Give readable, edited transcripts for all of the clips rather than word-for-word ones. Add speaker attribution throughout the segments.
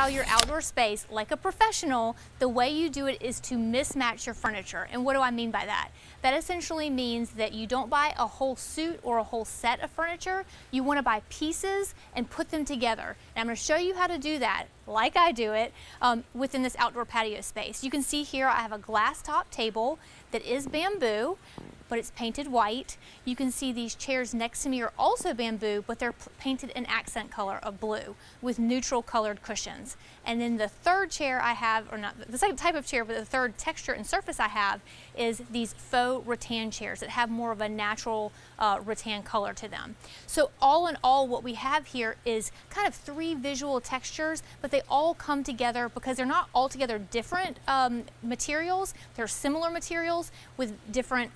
Speaker 1: style your outdoor space like a professional, the way you do it is to mismatch your furniture. And what do I mean by that? That essentially means that you don't buy a whole suit or a whole set of furniture. You want to buy pieces and put them together. And I'm going to show you how to do that, like I do it, within this outdoor patio space. You can see here I have a glass top table that is bamboo, but it's painted white. You can see these chairs next to me are also bamboo, but they're painted an accent color of blue with neutral colored cushions. And then the third chair I have, or not the same type of chair, but the third texture and surface I have is these faux rattan chairs that have more of a natural rattan color to them. So all in all, what we have here is kind of three visual textures, but they all come together because they're not altogether different materials. They're similar materials with different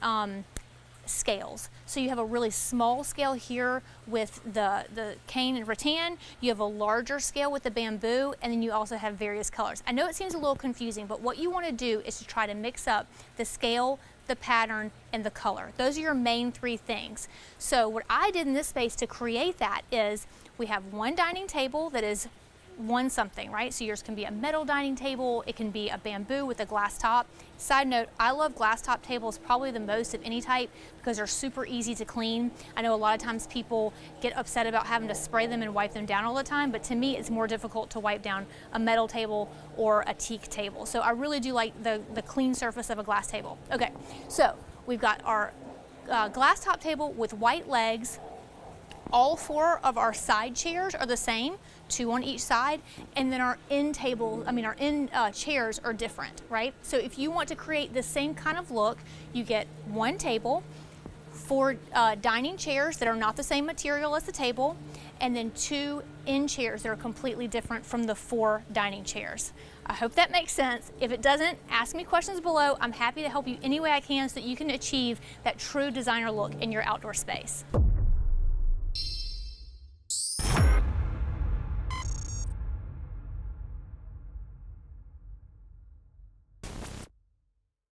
Speaker 1: scales. So you have a really small scale here with the cane and rattan, you have a larger scale with the bamboo, and then you also have various colors. I know it seems a little confusing, but what you want to do is to try to mix up the scale, the pattern, and the color. Those are your main three things. So what I did in this space to create that is we have one dining table that is one something, right? So yours can be a metal dining table, it can be a bamboo with a glass top. Side note, I love glass top tables probably the most of any type because they're super easy to clean. I know a lot of times people get upset about having to spray them and wipe them down all the time, but to me it's more difficult to wipe down a metal table or a teak table. So I really do like the clean surface of a glass table. Okay, so we've got our glass top table with white legs. All four of our side chairs are the same, two on each side, and then our end chairs are different, right? So if you want to create the same kind of look, you get one table, four dining chairs that are not the same material as the table, and then two end chairs that are completely different from the four dining chairs. I hope that makes sense. If it doesn't, ask me questions below. I'm happy to help you any way I can so that you can achieve that true designer look in your outdoor space.